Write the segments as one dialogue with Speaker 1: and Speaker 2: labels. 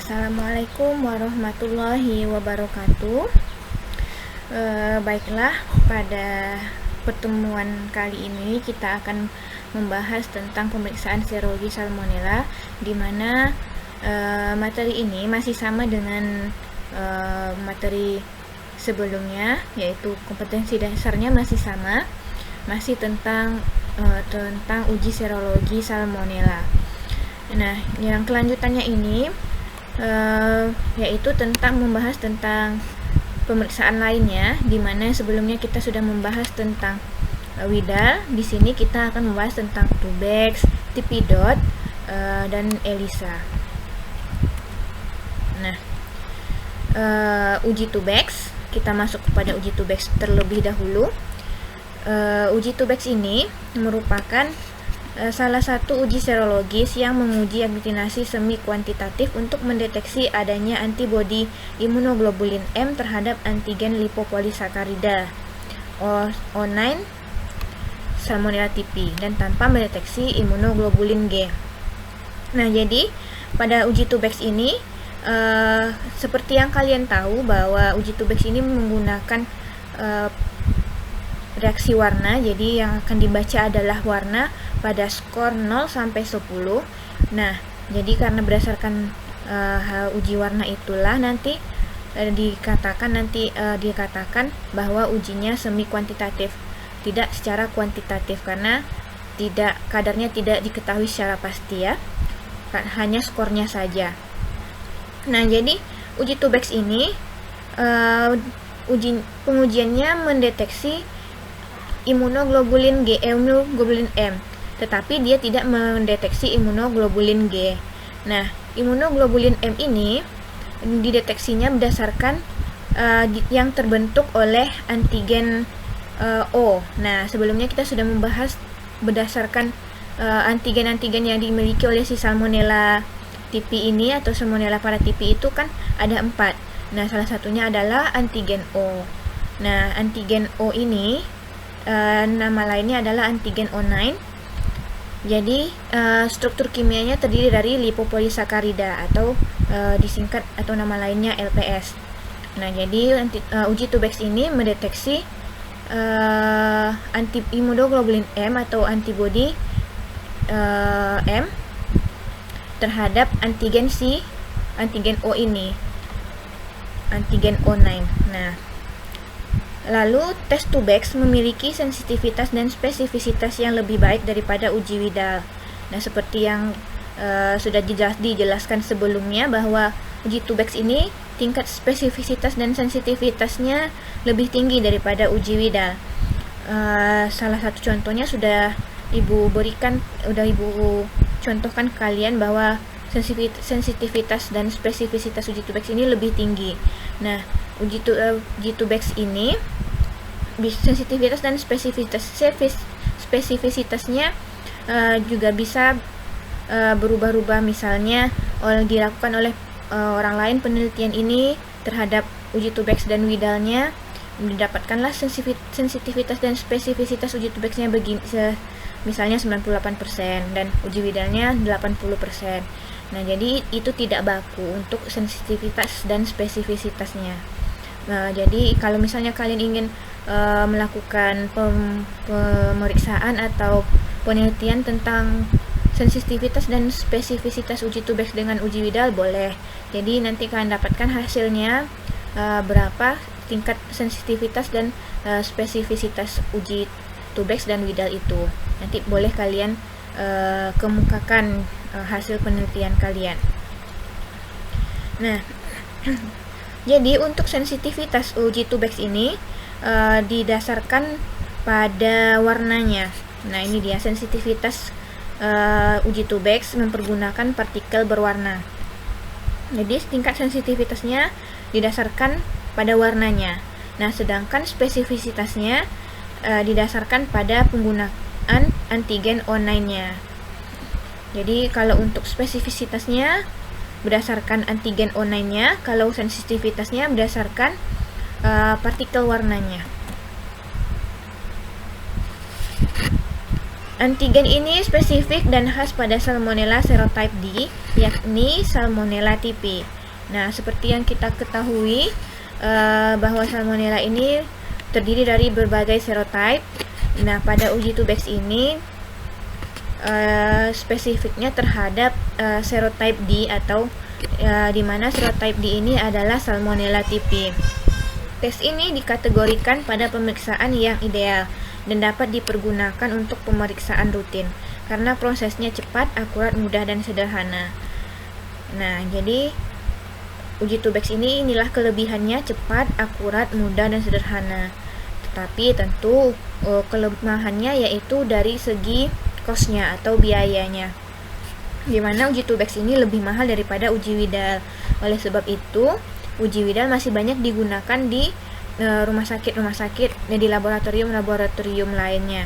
Speaker 1: Assalamualaikum warahmatullahi wabarakatuh. Baiklah, pada pertemuan kali ini kita akan membahas tentang pemeriksaan serologi salmonella, di mana materi ini masih sama dengan materi sebelumnya, yaitu kompetensi dasarnya masih sama, masih tentang uji serologi salmonella. Nah, yang kelanjutannya ini yaitu membahas tentang pemeriksaan lainnya, di mana sebelumnya kita sudah membahas tentang Widal. Di sini kita akan membahas tentang Tubex, Tipidot, dan ELISA. Nah, uji Tubex, kita masuk kepada uji Tubex terlebih dahulu. Uji Tubex ini merupakan salah satu uji serologis yang menguji aglutinasi semi kuantitatif untuk mendeteksi adanya antibodi imunoglobulin M terhadap antigen lipopolisakarida O9 Salmonella typhi dan tanpa mendeteksi imunoglobulin G. Nah, jadi pada uji Tubex ini seperti yang kalian tahu bahwa uji Tubex ini menggunakan reaksi warna. Jadi yang akan dibaca adalah warna pada skor 0 sampai 10. Nah, jadi karena berdasarkan uji warna itulah nanti dikatakan bahwa ujinya semi kuantitatif, tidak secara kuantitatif, karena kadarnya tidak diketahui secara pasti ya, hanya skornya saja. Nah, jadi uji Tubex ini pengujiannya mendeteksi imunoglobulin G, imunoglobulin M, tetapi dia tidak mendeteksi imunoglobulin G. Nah, imunoglobulin M ini dideteksinya berdasarkan yang terbentuk oleh antigen O. Nah, sebelumnya kita sudah membahas berdasarkan antigen-antigen yang dimiliki oleh si Salmonella typhi ini atau Salmonella paratyphi itu kan ada 4. Nah, salah satunya adalah antigen O. Nah, antigen O ini nama lainnya adalah antigen O9. Jadi struktur kimianya terdiri dari lipopolisakarida atau disingkat atau nama lainnya LPS. Nah, jadi uji Tubex ini mendeteksi imunoglobulin M atau antibodi M terhadap antigen O ini, antigen O9. Nah, lalu tes Tubex memiliki sensitivitas dan spesifisitas yang lebih baik daripada uji Widal. Nah, seperti yang sudah dijelaskan sebelumnya bahwa uji Tubex ini tingkat spesifisitas dan sensitivitasnya lebih tinggi daripada uji Widal. Salah satu contohnya sudah Ibu contohkan ke kalian bahwa sensitivitas dan spesifisitas uji Tubex ini lebih tinggi. Nah, uji Tubex ini sensitivitas dan spesifisitasnya juga bisa berubah-ubah. Misalnya dilakukan oleh orang lain penelitian ini terhadap uji Tubex dan Widalnya, didapatkanlah sensitivitas dan spesifisitas uji Tubexnya misalnya 98% dan uji Widalnya 80%. Nah, jadi itu tidak baku untuk sensitivitas dan spesifisitasnya. Nah, jadi kalau misalnya kalian ingin melakukan pemeriksaan atau penelitian tentang sensitivitas dan spesifisitas uji Tubex dengan uji Widal, boleh. Jadi nanti kalian dapatkan hasilnya berapa tingkat sensitivitas dan spesifisitas uji Tubex dan Widal itu. Nanti boleh kalian kemukakan hasil penelitian kalian. Nah, jadi untuk sensitivitas uji Tubex ini didasarkan pada warnanya. Nah, ini dia sensitivitas uji Tubex mempergunakan partikel berwarna. Jadi tingkat sensitivitasnya didasarkan pada warnanya. Nah, sedangkan spesifisitasnya didasarkan pada penggunaan antigen O9-nya. Jadi kalau untuk spesifisitasnya berdasarkan antigen O9-nya, kalau sensitivitasnya berdasarkan partikel warnanya. Antigen ini spesifik dan khas pada Salmonella serotype D, yakni Salmonella typhi. Nah, seperti yang kita ketahui bahwa Salmonella ini terdiri dari berbagai serotype. Nah, pada uji Tubex ini spesifiknya terhadap serotype D atau di mana serotype D ini adalah Salmonella typhi. Tes ini dikategorikan pada pemeriksaan yang ideal dan dapat dipergunakan untuk pemeriksaan rutin karena prosesnya cepat, akurat, mudah, dan sederhana. Nah, jadi uji Tubex inilah kelebihannya, cepat, akurat, mudah, dan sederhana. Tetapi tentu kelemahannya yaitu dari segi cost-nya atau biayanya, di mana uji Tubex ini lebih mahal daripada uji Widal. Oleh sebab itu, uji Widal masih banyak digunakan di rumah sakit dan di laboratorium lainnya.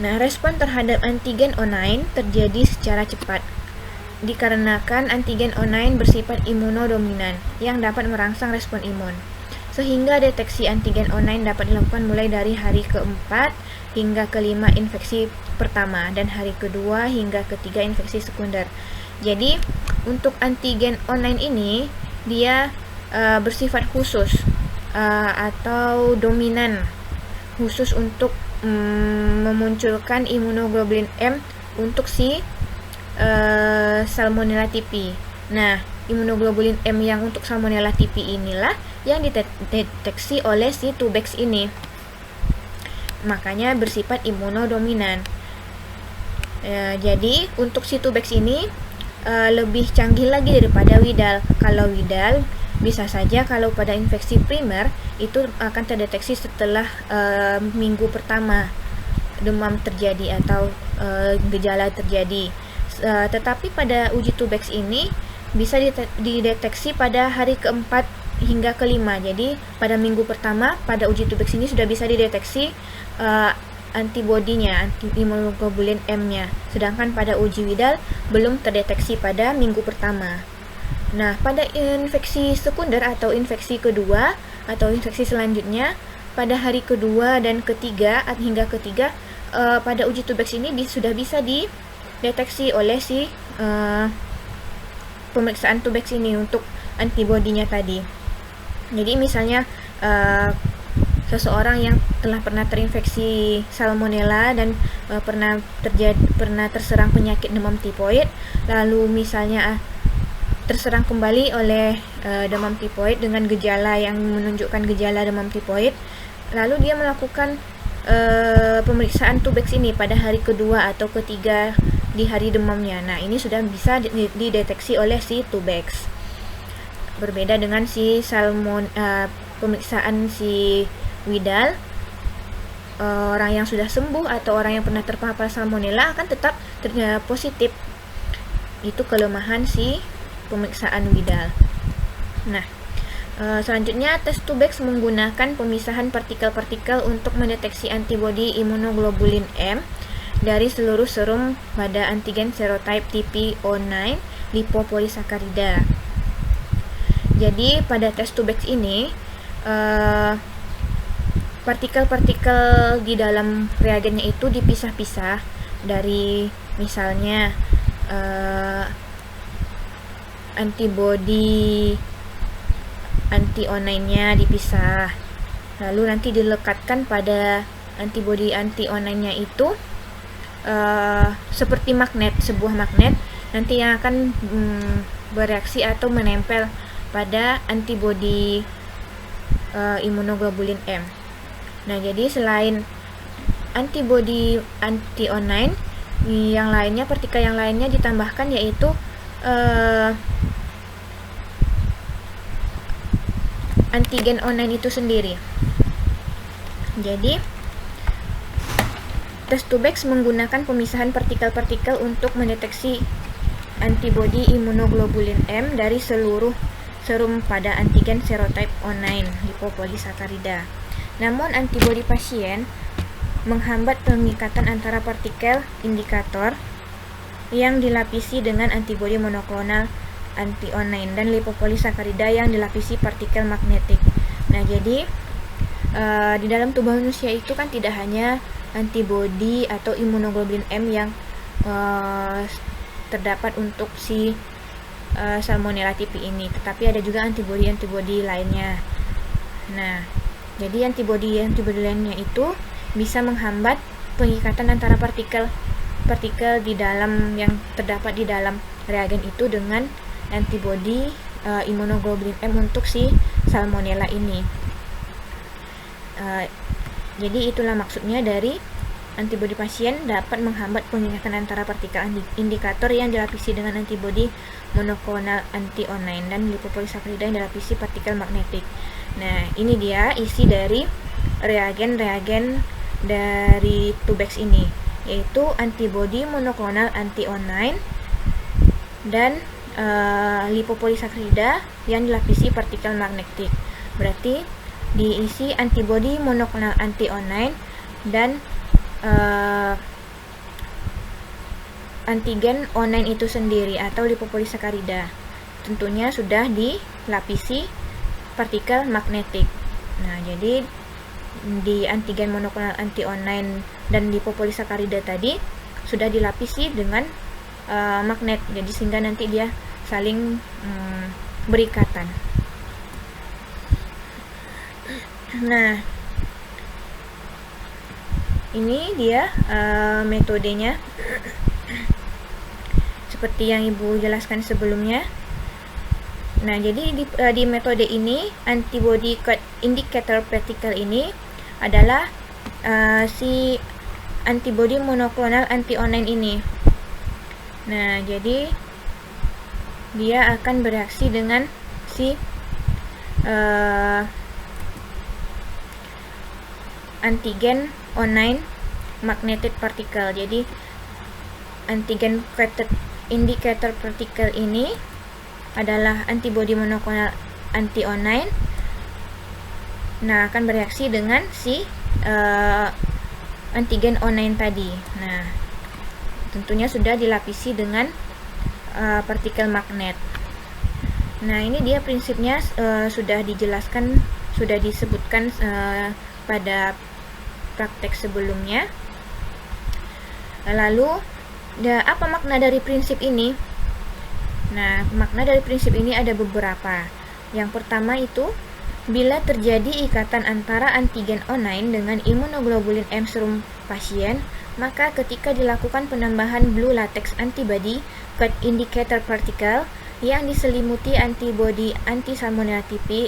Speaker 1: Nah, respon terhadap antigen O9 terjadi secara cepat dikarenakan antigen O9 bersifat imunodominan yang dapat merangsang respon imun, sehingga deteksi antigen O9 dapat dilakukan mulai dari hari keempat hingga kelima infeksi pertama dan hari kedua hingga ketiga infeksi sekunder. Jadi untuk antigen O9 ini dia bersifat khusus atau dominan khusus untuk memunculkan imunoglobulin M untuk si Salmonella typhi. Nah, imunoglobulin M yang untuk Salmonella typhi inilah yang dideteksi oleh si Tubex ini. Makanya bersifat imunodominan. Jadi untuk si Tubex ini lebih canggih lagi daripada Widal. Kalau Widal bisa saja kalau pada infeksi primer itu akan terdeteksi setelah minggu pertama demam terjadi atau gejala terjadi. Tetapi pada uji Tubex ini bisa dideteksi pada hari keempat hingga kelima. Jadi pada minggu pertama pada uji Tubex ini sudah bisa dideteksi antibodinya, imunoglobulin M-nya. Sedangkan pada uji Widal belum terdeteksi pada minggu pertama. Nah, pada infeksi sekunder atau infeksi kedua atau infeksi selanjutnya pada hari kedua dan ketiga hingga ketiga pada uji Tubex ini sudah bisa dideteksi oleh si pemeriksaan Tubex ini untuk antibodinya tadi. Jadi misalnya seseorang yang telah pernah terinfeksi Salmonella dan pernah terserang penyakit demam tipoid, lalu misalnya terserang kembali oleh demam tipoid dengan gejala yang menunjukkan gejala demam tipoid, lalu dia melakukan pemeriksaan Tubex ini pada hari kedua atau ketiga di hari demamnya. Nah, ini sudah bisa dideteksi oleh si Tubex. Berbeda dengan si pemeriksaan si Widal, orang yang sudah sembuh atau orang yang pernah terpapar Salmonella akan tetap positif. Itu kelemahan si pemeriksaan Widal. Nah, selanjutnya tes Tubex menggunakan pemisahan partikel-partikel untuk mendeteksi antibodi imunoglobulin M dari seluruh serum pada antigen serotype TP09 lipopolisakarida. Jadi pada tes Tubex ini partikel-partikel di dalam reagennya itu dipisah-pisah dari misalnya antibodi anti-O9-nya dipisah, lalu nanti dilekatkan pada antibodi anti-O9-nya itu seperti magnet, sebuah magnet nanti yang akan bereaksi atau menempel pada antibodi imunoglobulin M. Nah, jadi selain antibodi anti-O9, yang lainnya, partikel yang lainnya ditambahkan yaitu antigen O9 itu sendiri. Jadi tes Tubex menggunakan pemisahan partikel-partikel untuk mendeteksi antibodi imunoglobulin M dari seluruh serum pada antigen serotype O9 lipopolisakarida. Namun antibodi pasien menghambat pengikatan antara partikel indikator yang dilapisi dengan antibodi monoklonal anti-O9 dan lipopolisakarida yang dilapisi partikel magnetik. Nah, jadi di dalam tubuh manusia itu kan tidak hanya antibodi atau imunoglobulin M yang terdapat untuk si Salmonella typhi ini, tetapi ada juga antibodi lainnya. Nah, jadi antibodi lainnya itu bisa menghambat pengikatan antara partikel di dalam yang terdapat di dalam reagen itu dengan antibodi imunoglobulin M untuk si Salmonella ini. Jadi itulah maksudnya dari antibodi pasien dapat menghambat pengikatan antara partikel indikator yang dilapisi dengan antibodi monoklonal anti-O9 dan lipopolisakarida yang dilapisi partikel magnetik. Nah, ini dia isi dari reagen dari Tubex ini, yaitu antibodi monoklonal anti-O9 dan lipopolisakarida yang dilapisi partikel magnetik. Berarti diisi antibodi monoklonal anti-O9 dan antigen O9 itu sendiri atau lipopolisakarida. Tentunya sudah dilapisi partikel magnetik. Nah, jadi di antigen monoklonal anti-O9 dan lipopolisakarida tadi sudah dilapisi dengan magnet. Jadi sehingga nanti dia saling berikatan. Nah, ini dia metodenya seperti yang Ibu jelaskan sebelumnya. Nah, jadi di metode ini antibody code indicator particle ini adalah si antibody monoklonal anti-O9 ini. Nah, jadi dia akan bereaksi dengan si antigen O9 magnetic particle. Jadi antigen indicator particle ini adalah antibodi monoklonal anti-O9. Nah, akan bereaksi dengan si antigen O9 tadi. Nah, tentunya sudah dilapisi dengan partikel magnet. Nah, ini dia prinsipnya sudah dijelaskan, sudah disebutkan pada praktek sebelumnya. Lalu, apa makna dari prinsip ini? Nah, makna dari prinsip ini ada beberapa. Yang pertama itu, bila terjadi ikatan antara antigen O9 dengan imunoglobulin M serum pasien, maka ketika dilakukan penambahan blue latex antibody code indicator particle yang diselimuti antibodi anti-Salmonella typhi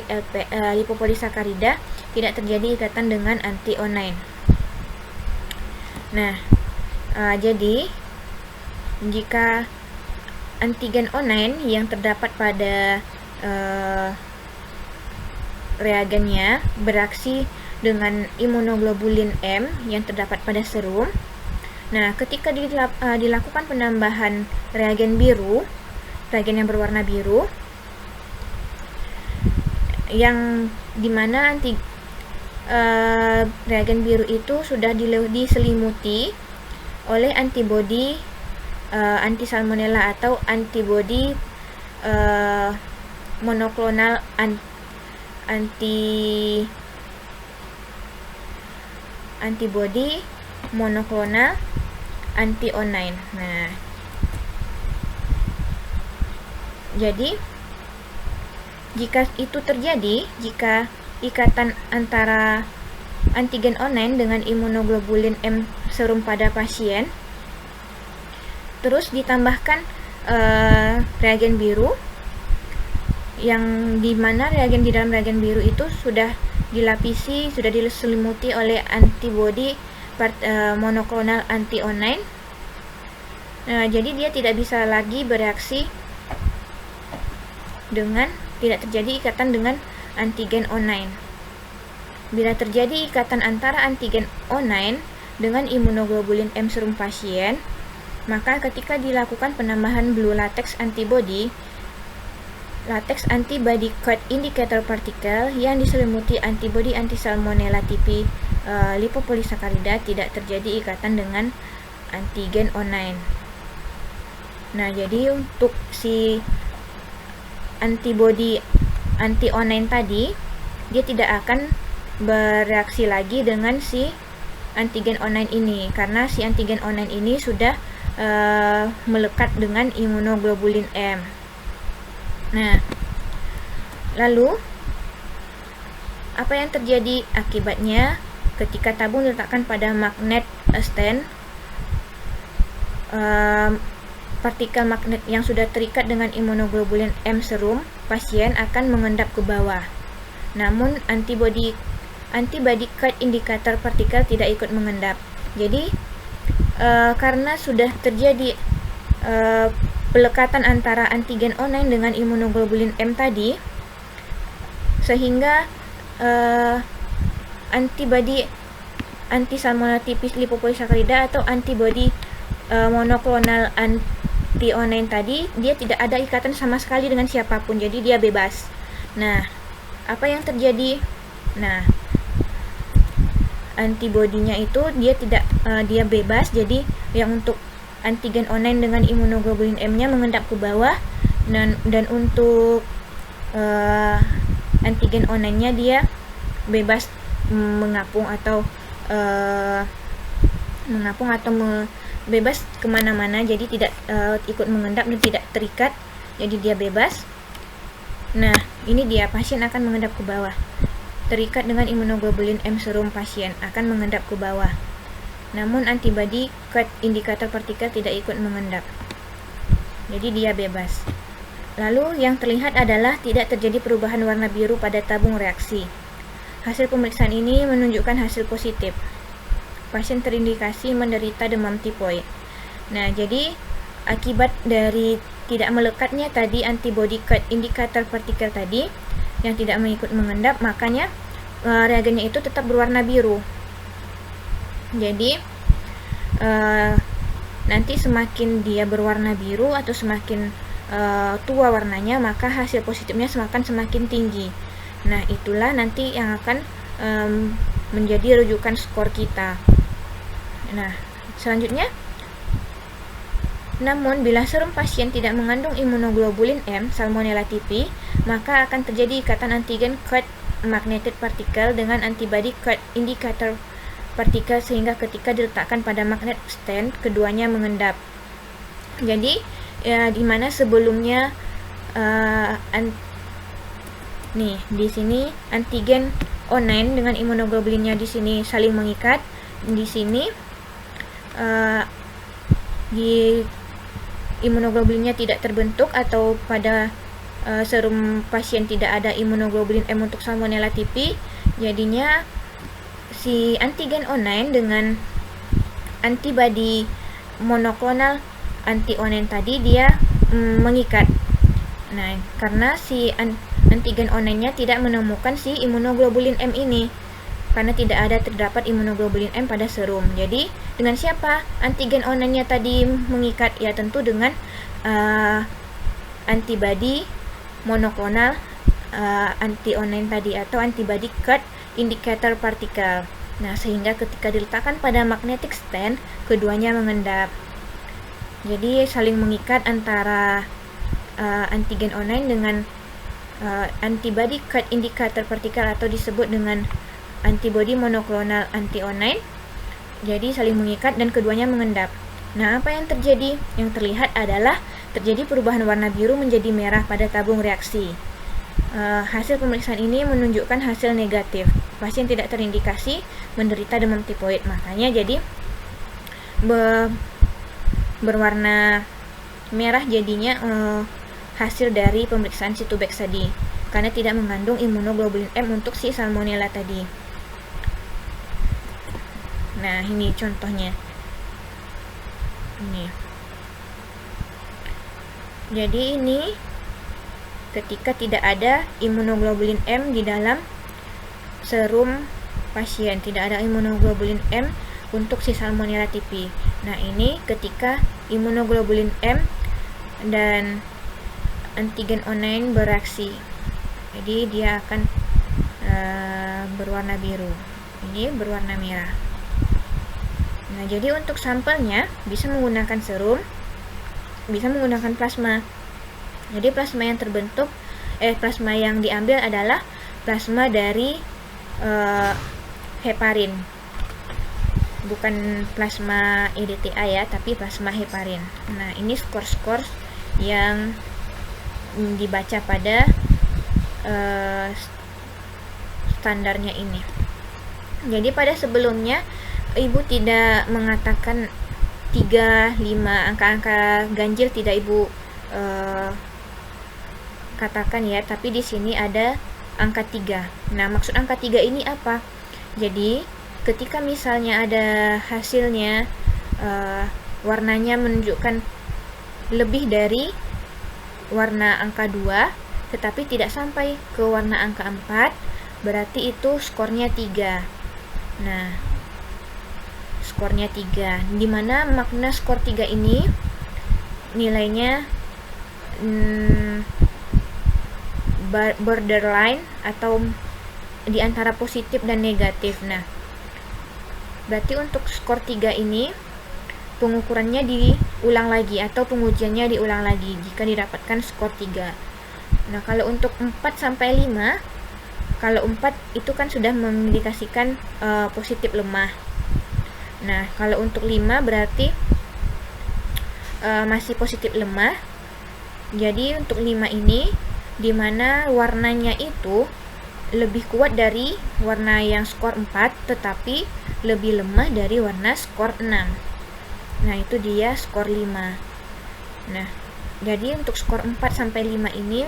Speaker 1: lipopolisakarida, tidak terjadi ikatan dengan anti-O9. Nah, jadi jika antigen O9 yang terdapat pada reagennya bereaksi dengan imunoglobulin M yang terdapat pada serum. Nah, ketika dilakukan penambahan reagen yang berwarna biru, yang dimana reagen biru itu sudah diselimuti oleh antibodi anti-salmonella atau antibodi monoklonal antibodi monoklonal anti-O9. Nah, jadi jika itu terjadi, jika ikatan antara antigen O9 dengan imunoglobulin M serum pada pasien terus ditambahkan reagen biru, yang dimana reagen di dalam reagen biru itu sudah dilapisi, sudah diselimuti oleh antibodi monoklonal anti-O9. Nah, jadi dia tidak bisa lagi bereaksi tidak terjadi ikatan dengan antigen O9. Bila terjadi ikatan antara antigen O9 dengan imunoglobulin M serum pasien, maka ketika dilakukan penambahan blue latex antibody code indicator particle yang diselimuti antibodi anti-Salmonella typhi lipopolisakarida, tidak terjadi ikatan dengan antigen O9. Nah, jadi untuk si antibodi anti-O9 tadi, dia tidak akan bereaksi lagi dengan si antigen online ini, karena si antigen online ini sudah melekat dengan imunoglobulin M. Nah, lalu apa yang terjadi akibatnya ketika tabung diletakkan pada magnet stent? Partikel magnet yang sudah terikat dengan imunoglobulin M serum pasien akan mengendap ke bawah. Namun antibody cut indikator partikel tidak ikut mengendap. Jadi karena sudah terjadi pelekatan antara antigen online dengan imunoglobulin M tadi, sehingga antibody anti salmonella tipis lipopolisacharida atau antibody monoklonal anti-online tadi, dia tidak ada ikatan sama sekali dengan siapapun, jadi dia bebas. Nah, apa yang terjadi? Nah, antibodinya itu dia bebas, jadi yang untuk antigen online dengan imunoglobulin M-nya mengendap ke bawah, dan untuk antigen online-nya dia bebas mengapung atau bebas kemana-mana, jadi tidak ikut mengendap dan tidak terikat, jadi dia bebas. Nah, ini dia, pasien akan mengendap ke bawah. Terikat dengan imunoglobulin M serum, pasien akan mengendap ke bawah. Namun antibody cut indikator partikel tidak ikut mengendap, jadi dia bebas. Lalu yang terlihat adalah tidak terjadi perubahan warna biru pada tabung reaksi. Hasil pemeriksaan ini menunjukkan hasil positif. Pasien terindikasi menderita demam tipoid. Nah, jadi akibat dari tidak melekatnya tadi antibody cut indikator partikel tadi yang tidak mengikut mengendap, makanya reagennya itu tetap berwarna biru. Jadi nanti semakin dia berwarna biru atau semakin tua warnanya, maka hasil positifnya semakin tinggi. Nah, itulah nanti yang akan menjadi rujukan skor kita. Nah, selanjutnya, namun bila serum pasien tidak mengandung imunoglobulin M salmonella typhi, maka akan terjadi ikatan antigen cut magnetic particle dengan antibody cut indikator partikel, sehingga ketika diletakkan pada magnet stent keduanya mengendap. Jadi di mana sebelumnya di sini antigen online dengan imunoglobulinnya di sini saling mengikat, di sini di imunoglobulinnya tidak terbentuk, atau pada serum pasien tidak ada imunoglobulin M untuk salmonella typhi, jadinya si antigen online dengan antibody monoklonal anti-online tadi dia mengikat. Nah, karena si antigen online-nya tidak menemukan si imunoglobulin M ini, karena tidak ada terdapat imunoglobulin M pada serum. Jadi dengan siapa antigen online-nya tadi mengikat? Ya tentu dengan antibody monoklonal anti-online tadi atau antibody cut indikator partikel. Nah, sehingga ketika diletakkan pada magnetic stent keduanya mengendap. Jadi saling mengikat antara antigen online dengan antibody cut indikator partikel atau disebut dengan antibody monoklonal anti-online. Jadi saling mengikat dan keduanya mengendap. Nah, apa yang terjadi? Yang terlihat adalah terjadi perubahan warna biru menjadi merah pada tabung reaksi. Hasil pemeriksaan ini menunjukkan hasil negatif. Pasien tidak terindikasi menderita demam tipoid. Makanya jadi berwarna merah jadinya hasil dari pemeriksaan Cytobex tadi, karena tidak mengandung imunoglobulin M untuk si salmonella tadi. Nah, ini contohnya. Ini. Jadi ini ketika tidak ada imunoglobulin M di dalam serum pasien, tidak ada imunoglobulin M untuk si salmonella typhi. Nah, ini ketika imunoglobulin M dan antigen online bereaksi, jadi dia akan berwarna biru. Ini berwarna merah. Nah, jadi untuk sampelnya bisa menggunakan serum, bisa menggunakan plasma. Jadi plasma yang terbentuk, plasma yang diambil adalah plasma dari heparin. bukan plasma EDTA ya, tapi plasma heparin. Nah, ini skor-skor yang dibaca pada standarnya ini. Jadi pada sebelumnya Ibu tidak mengatakan 3, 5, angka-angka ganjil tidak Ibu katakan ya, tapi di sini ada angka 3. Nah, maksud angka 3 ini apa? Jadi ketika misalnya ada hasilnya warnanya menunjukkan lebih dari warna angka 2 tetapi tidak sampai ke warna angka 4, berarti itu skornya 3. Nah, skornya 3, dimana makna skor 3 ini nilainya borderline atau di antara positif dan negatif. Nah, berarti untuk skor 3 ini pengukurannya diulang lagi atau pengujiannya diulang lagi jika didapatkan skor 3. Nah, kalau untuk 4 sampai 5, kalau 4 itu kan sudah mengindikasikan positif lemah. Nah, kalau untuk 5 berarti masih positif lemah. Jadi untuk 5 ini dimana warnanya itu lebih kuat dari warna yang skor 4 tetapi lebih lemah dari warna skor 6. Nah, itu dia skor 5. Nah, jadi untuk skor 4 sampai 5 ini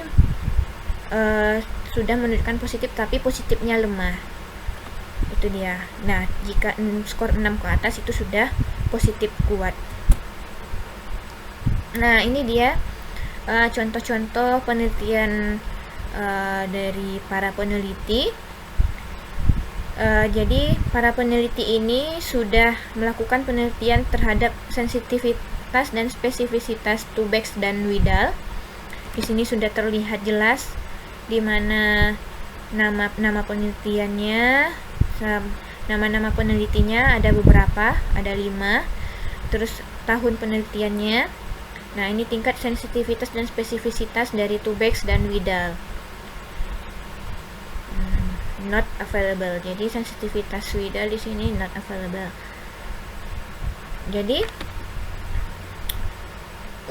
Speaker 1: sudah menunjukkan positif tapi positifnya lemah. Itu dia. Nah, jika skor 6 ke atas itu sudah positif kuat. Nah, ini dia contoh-contoh penelitian dari para peneliti. Jadi para peneliti ini sudah melakukan penelitian terhadap sensitivitas dan spesifisitas Tubex dan Widal. Di sini sudah terlihat jelas di mana nama penelitiannya, nama-nama penelitinya ada beberapa, ada 5. Terus tahun penelitiannya. Nah, ini tingkat sensitivitas dan spesifisitas dari Tubex dan Widal. Not available. Jadi sensitivitas Widal di sini not available. Jadi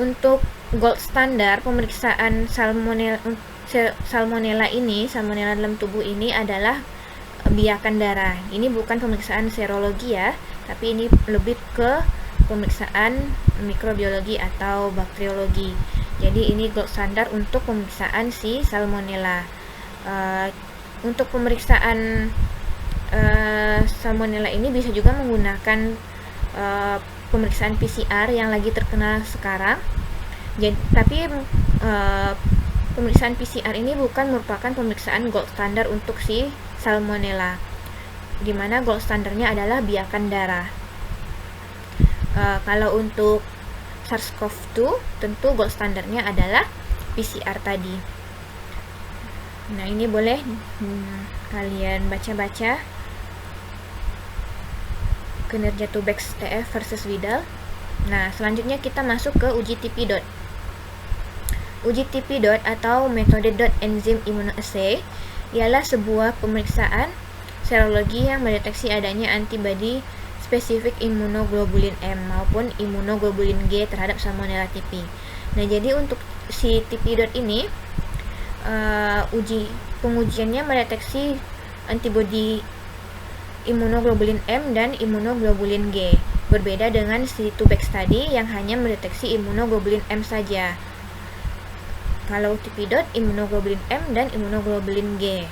Speaker 1: untuk gold standar pemeriksaan salmonella ini, salmonella dalam tubuh ini adalah biakan darah. Ini bukan pemeriksaan serologi ya, tapi ini lebih ke pemeriksaan mikrobiologi atau bakteriologi. Jadi ini gold standar untuk pemeriksaan si salmonella. Untuk pemeriksaan salmonella ini bisa juga menggunakan pemeriksaan PCR yang lagi terkenal sekarang. Jadi, tapi pemeriksaan PCR ini bukan merupakan pemeriksaan gold standar untuk si salmonella, di mana gold standarnya adalah biakan darah. Kalau untuk SARS-CoV-2 tentu gold standarnya adalah PCR tadi. Nah, ini boleh kalian baca-baca kinerja Tubex TF versus Widal. Nah, selanjutnya kita masuk ke uji TP DOT. Uji TP DOT atau metode DOT Enzyme Immunoassay ialah sebuah pemeriksaan serologi yang mendeteksi adanya antibodi spesifik immunoglobulin M maupun immunoglobulin G terhadap Salmonella typhi. Nah, jadi untuk si TP DOT ini pengujiannya mendeteksi antibodi immunoglobulin M dan immunoglobulin G. Berbeda dengan si Tubex tadi yang hanya mendeteksi immunoglobulin M saja. Kalau TP DOT immunoglobulin M dan immunoglobulin G.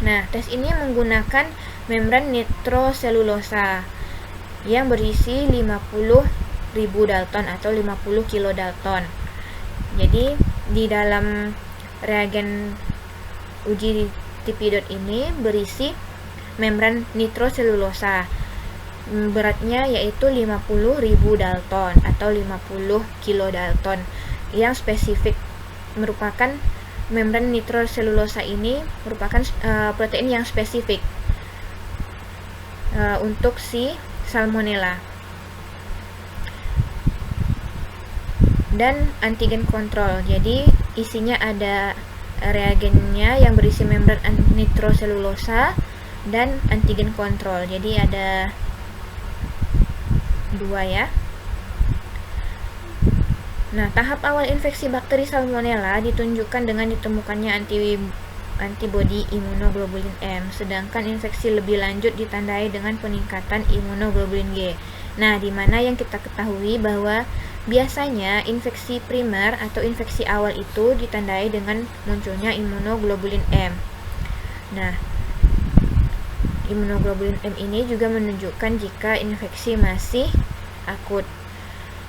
Speaker 1: Nah, tes ini menggunakan membran nitroselulosa yang berisi 50.000 Dalton atau 50 kilodalton. Jadi di dalam reagen uji TP DOT ini berisi membran nitroselulosa. Beratnya yaitu 50.000 Dalton atau 50 kilodalton yang spesifik, merupakan membran nitroselulosa ini merupakan protein yang spesifik untuk si salmonella. Dan antigen kontrol, jadi isinya ada reagennya yang berisi membran nitroselulosa dan antigen kontrol. Jadi ada 2 ya. Nah, tahap awal infeksi bakteri Salmonella ditunjukkan dengan ditemukannya antibodi imunoglobulin M, sedangkan infeksi lebih lanjut ditandai dengan peningkatan imunoglobulin G. Nah, di mana yang kita ketahui bahwa biasanya infeksi primer atau infeksi awal itu ditandai dengan munculnya imunoglobulin M. Nah, imunoglobulin M ini juga menunjukkan jika infeksi masih akut.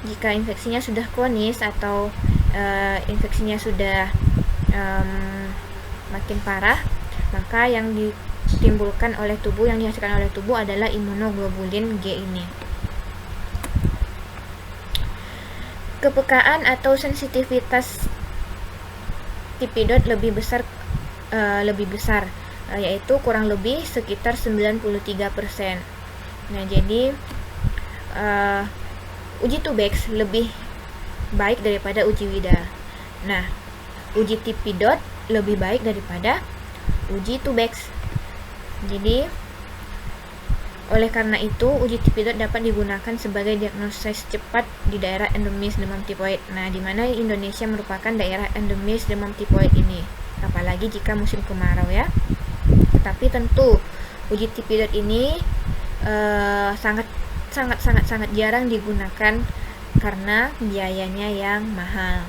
Speaker 1: Jika infeksinya sudah kronis atau infeksinya sudah makin parah, maka yang ditimbulkan oleh tubuh, yang dihasilkan oleh tubuh adalah imunoglobulin G ini. Kepekaan atau sensitivitas tipidot lebih besar, yaitu kurang lebih sekitar 93%. Nah, jadi uji Tubex lebih baik daripada uji Widal. Nah, uji tipidot lebih baik daripada uji Tubex. Jadi, oleh karena itu, uji tipidot dapat digunakan sebagai diagnosis cepat di daerah endemis demam tipoid. Nah, di mana Indonesia merupakan daerah endemis demam tipoid ini, apalagi jika musim kemarau ya. Tetapi tentu uji tipidot ini sangat jarang digunakan karena biayanya yang mahal.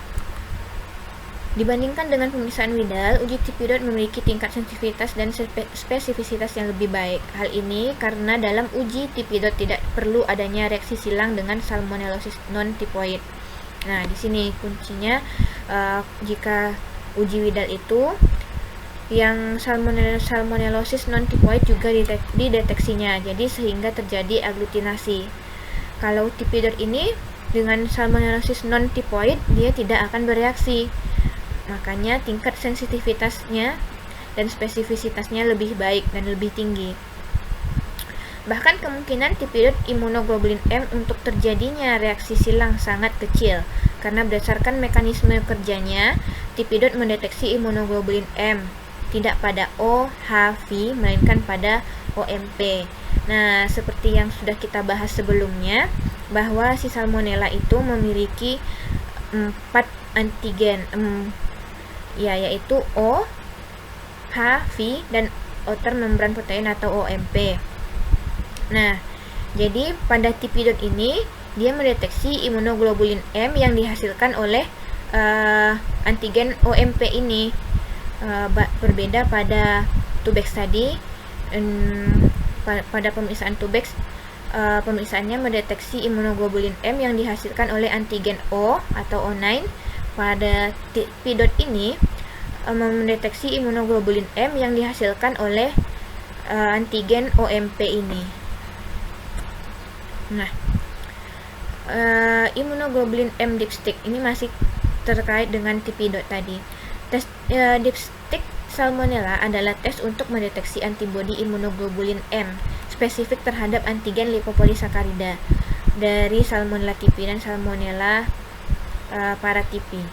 Speaker 1: Dibandingkan dengan pemeriksaan Widal, uji tipidot memiliki tingkat sensitivitas dan spesifisitas yang lebih baik. Hal ini karena dalam uji tipidot tidak perlu adanya reaksi silang dengan salmonellosis non-tipoid. Nah, di sini kuncinya, jika uji Widal itu yang salmonellosis non-tipoid juga dideteksinya, jadi sehingga terjadi aglutinasi. Kalau tipidot ini dengan salmonellosis non-tipoid, dia tidak akan bereaksi, makanya tingkat sensitivitasnya dan spesifisitasnya lebih baik dan lebih tinggi. Bahkan kemungkinan tipidot imunoglobulin M untuk terjadinya reaksi silang sangat kecil, karena berdasarkan mekanisme kerjanya, tipidot mendeteksi imunoglobulin M tidak pada OHV melainkan pada OMP. Nah, seperti yang sudah kita bahas sebelumnya, bahwa si Salmonella itu memiliki 4 antigen, yaitu O, H, V, dan outer membran protein atau OMP. Nah, jadi pada tipidot ini dia mendeteksi imunoglobulin M yang dihasilkan oleh antigen OMP ini. Berbeda pada Tubex tadi, pada pemeriksaan Tubex, pemeriksaannya mendeteksi imunoglobulin M yang dihasilkan oleh antigen O atau O9. Pada tipidot ini mendeteksi imunoglobulin M yang dihasilkan oleh antigen OMP ini. Nah, imunoglobulin M dipstick ini masih terkait dengan tipidot tadi. Tes dipstick Salmonella adalah tes untuk mendeteksi antibodi imunoglobulin M spesifik terhadap antigen lipopolisakarida dari Salmonella typhi dan Salmonella paratyphi.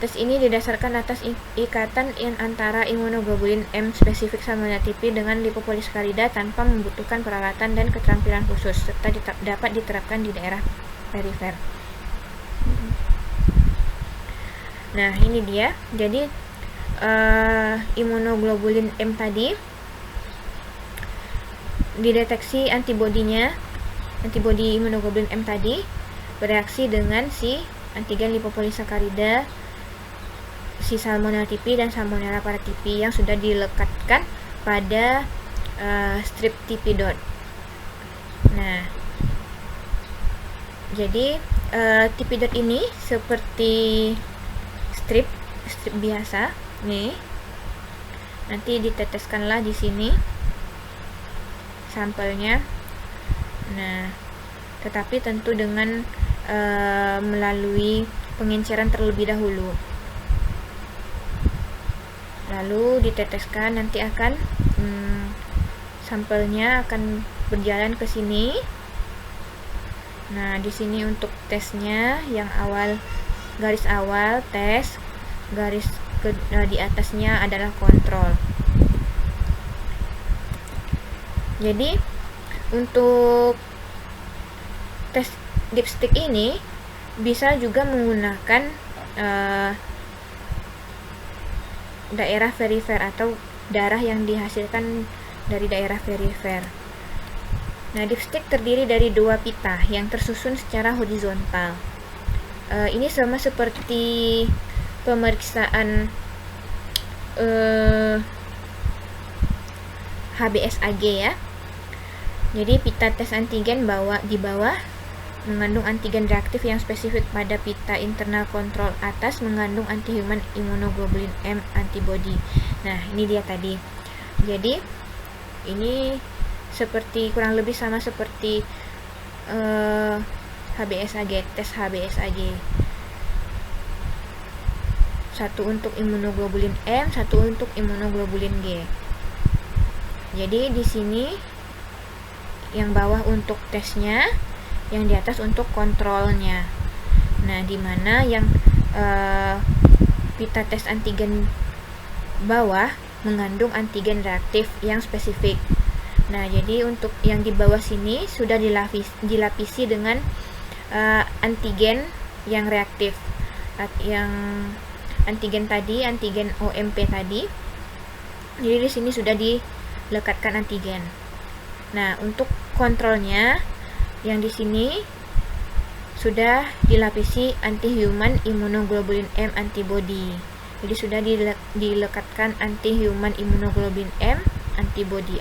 Speaker 1: Tes ini didasarkan atas ikatan antara imunoglobulin M spesifik Salmonella typhi dengan lipopolisakarida tanpa membutuhkan peralatan dan keterampilan khusus, serta dapat diterapkan di daerah perifer. Nah, ini dia. Jadi imunoglobulin M tadi dideteksi antibodi imunoglobulin M tadi bereaksi dengan si antigen lipopolisakarida, si Salmonella typhi dan Salmonella paratyphi yang sudah dilekatkan pada strip tipidot. Nah, jadi tipidot ini seperti strip biasa nih. Nanti diteteskanlah di sini sampelnya. Nah, tetapi tentu dengan melalui pengenceran terlebih dahulu. Lalu diteteskan, nanti akan sampelnya akan berjalan ke sini. Nah, di sini untuk tesnya yang awal, garis awal tes, garis di atasnya adalah kontrol. Jadi untuk tes dipstick ini bisa juga menggunakan daerah perifer atau darah yang dihasilkan dari daerah perifer. Nah, dipstick terdiri dari 2 pita yang tersusun secara horizontal. Ini sama seperti pemeriksaan HBsAg ya. Jadi pita tes antigen di bawah mengandung antigen reaktif yang spesifik pada pita internal kontrol atas mengandung anti-human immunoglobulin M antibody. Nah, ini dia tadi. Jadi ini kurang lebih sama seperti HBsAg, tes HBsAg. Satu untuk immunoglobulin M, satu untuk immunoglobulin G. Jadi di sini yang bawah untuk tesnya, yang di atas untuk kontrolnya. Nah, di mana yang pita tes antigen bawah mengandung antigen reaktif yang spesifik. Nah, jadi untuk yang di bawah sini sudah dilapisi dengan antigen yang reaktif. Yang antigen tadi, antigen OMP tadi. Jadi di sini sudah dilekatkan antigen. Nah, untuk kontrolnya yang di sini sudah dilapisi anti-human immunoglobulin M antibody. Jadi sudah dilekatkan anti-human immunoglobulin M antibody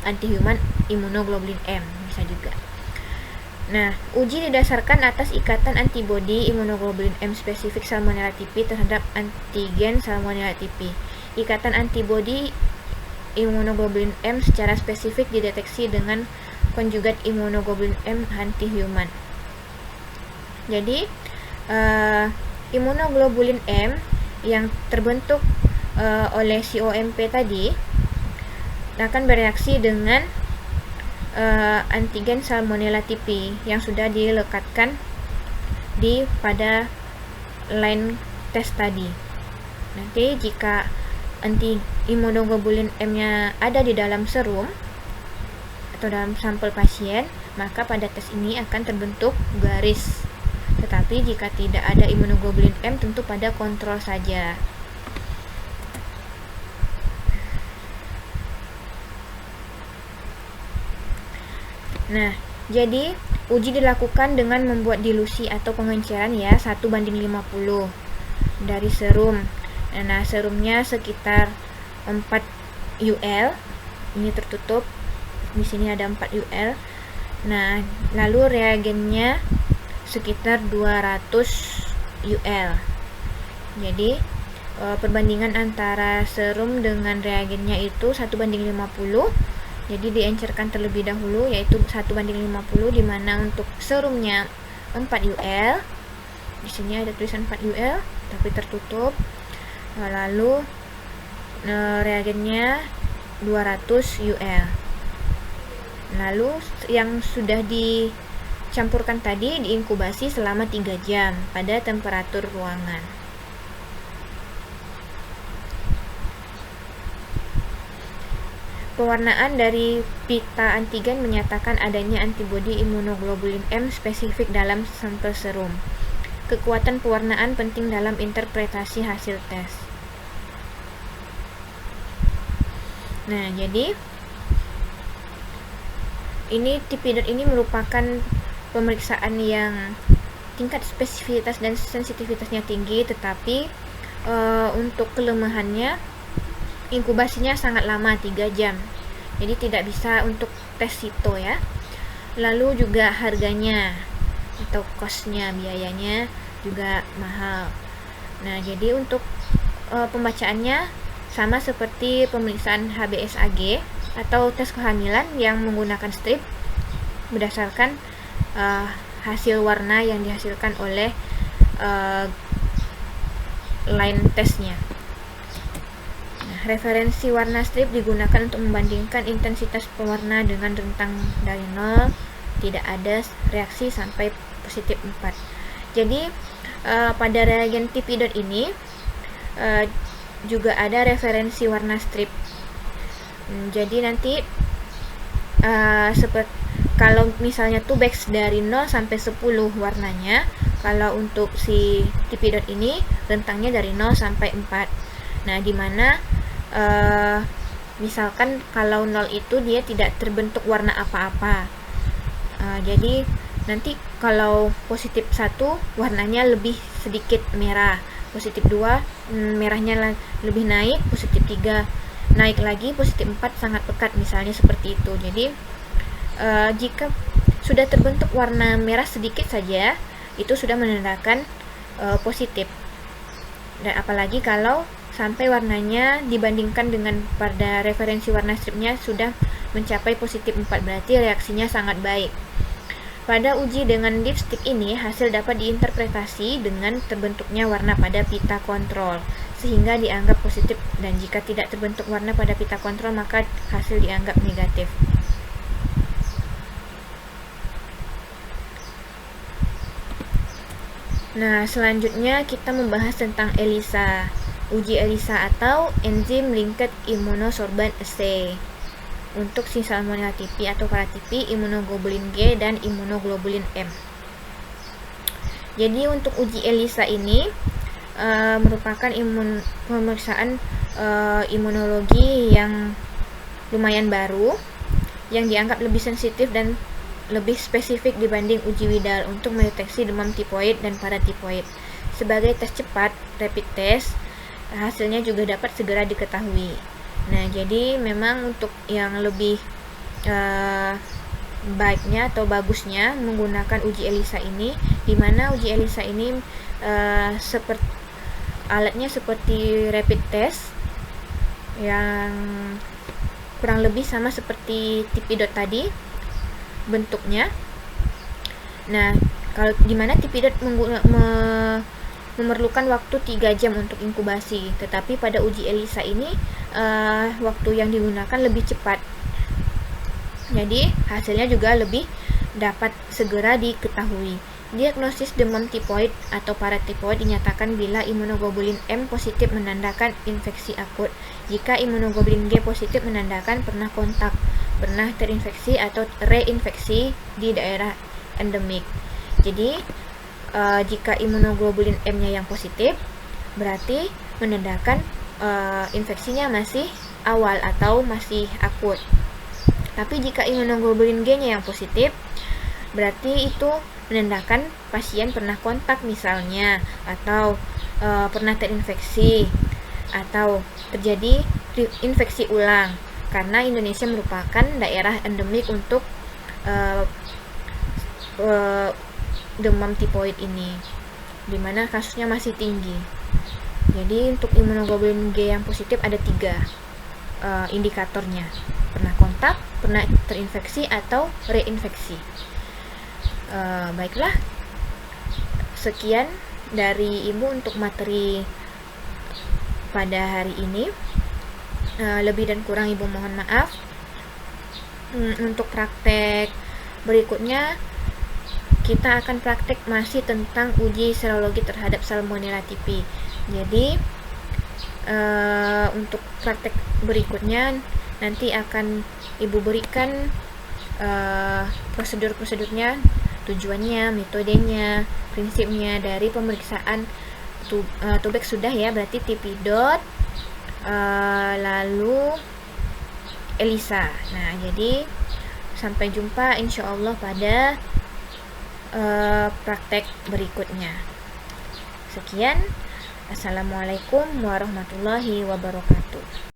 Speaker 1: anti-human immunoglobulin M bisa juga. Nah, uji didasarkan atas ikatan antibody immunoglobulin M spesifik Salmonella typhi terhadap antigen Salmonella typhi. Ikatan antibody immunoglobulin M secara spesifik dideteksi dengan konjugat immunoglobulin M anti-human. Jadi immunoglobulin M yang terbentuk oleh si OMP tadi akan bereaksi dengan antigen Salmonella typhi yang sudah dilekatkan pada line tes tadi. Nanti jika immunoglobulin M-nya ada di dalam serum atau dalam sampel pasien, maka pada tes ini akan terbentuk garis. Tetapi jika tidak ada immunoglobulin M, tentu pada kontrol saja. Nah, jadi uji dilakukan dengan membuat dilusi atau pengenceran ya 1:50 dari serum. Nah, serumnya sekitar 4 UL. Ini tertutup. Di sini ada 4 UL. Nah, lalu reagennya sekitar 200 UL. Jadi perbandingan antara serum dengan reagennya itu 1:50. Jadi diencerkan terlebih dahulu, yaitu 1:50, di mana untuk serumnya 4 UL. Di sini ada tulisan 4 UL tapi tertutup. Lalu reagennya 200 UL. Lalu yang sudah dicampurkan tadi diinkubasi selama 3 jam pada temperatur ruangan. Pewarnaan dari pita antigen menyatakan adanya antibodi immunoglobulin M spesifik dalam sampel serum. Kekuatan pewarnaan penting dalam interpretasi hasil tes. Nah, jadi ini TP-DOT ini merupakan pemeriksaan yang tingkat spesifitas dan sensitivitasnya tinggi, tetapi untuk kelemahannya inkubasinya sangat lama, 3 jam. Jadi tidak bisa untuk tes sito ya. Lalu juga harganya atau cost-nya, biayanya juga mahal. Nah, jadi untuk pembacaannya sama seperti pemeriksaan HBsAg atau tes kehamilan yang menggunakan strip berdasarkan hasil warna yang dihasilkan oleh line tesnya. Nah, referensi warna strip digunakan untuk membandingkan intensitas pewarna dengan rentang dari 0, tidak ada reaksi sampai positif 4. Jadi pada reagen TP-DOT ini juga ada referensi warna strip. Jadi nanti kalau misalnya Tubex dari 0 sampai 10 warnanya, kalau untuk si Tipidot ini rentangnya dari 0 sampai 4. Nah, dimana misalkan kalau 0 itu dia tidak terbentuk warna apa-apa. Jadi nanti kalau positif 1 warnanya lebih sedikit merah, positif 2 merahnya lebih naik, positif 3 naik lagi, positif 4 sangat pekat, misalnya seperti itu. Jadi jika sudah terbentuk warna merah sedikit saja, itu sudah menandakan positif. Dan apalagi kalau sampai warnanya dibandingkan dengan pada referensi warna stripnya sudah mencapai positif 4, berarti reaksinya sangat baik. Pada uji dengan dipstick ini, hasil dapat diinterpretasi dengan terbentuknya warna pada pita kontrol, sehingga dianggap positif, dan jika tidak terbentuk warna pada pita kontrol, maka hasil dianggap negatif. Nah, selanjutnya kita membahas tentang ELISA. Uji ELISA atau Enzyme Linked Immunosorbent Assay untuk si Salmonella typhi atau paratipi, immunoglobulin G, dan immunoglobulin M. Jadi untuk uji ELISA ini merupakan pemeriksaan imunologi yang lumayan baru, yang dianggap lebih sensitif dan lebih spesifik dibanding uji Widal untuk mendeteksi demam tipoid dan paratipoid. Sebagai tes cepat, rapid test, hasilnya juga dapat segera diketahui. Nah, jadi memang untuk yang lebih baiknya atau bagusnya menggunakan uji ELISA ini, di mana uji ELISA ini alatnya seperti rapid test yang kurang lebih sama seperti Tipidot tadi bentuknya. Nah, kalau dimana Tipidot memerlukan waktu 3 jam untuk inkubasi, tetapi pada uji ELISA ini waktu yang digunakan lebih cepat. Jadi hasilnya juga lebih dapat segera diketahui. Diagnosis demam tipoid atau paratipoid dinyatakan bila immunoglobulin M positif menandakan infeksi akut. Jika immunoglobulin G positif menandakan pernah kontak, pernah terinfeksi atau reinfeksi di daerah endemik. Jadi jika immunoglobulin M-nya yang positif, berarti menandakan infeksinya masih awal atau masih akut. Tapi jika immunoglobulin G-nya yang positif, berarti itu menandakan pasien pernah kontak misalnya, atau pernah terinfeksi, atau terjadi infeksi ulang, karena Indonesia merupakan daerah endemik untuk demam tipoid ini, dimana kasusnya masih tinggi. Jadi untuk immunoglobulin G yang positif ada 3 indikatornya: pernah kontak, pernah terinfeksi, atau reinfeksi. Baiklah, sekian dari Ibu untuk materi pada hari ini. Lebih dan kurang Ibu mohon maaf. Untuk praktek berikutnya kita akan praktek masih tentang uji serologi terhadap Salmonella typhi. Jadi untuk praktek berikutnya nanti akan Ibu berikan prosedur-prosedurnya, tujuannya, metodenya, prinsipnya dari pemeriksaan Tubex sudah ya, berarti Tipidot, lalu ELISA. Nah, jadi sampai jumpa insyaallah pada praktek berikutnya. Sekian, assalamualaikum warahmatullahi wabarakatuh.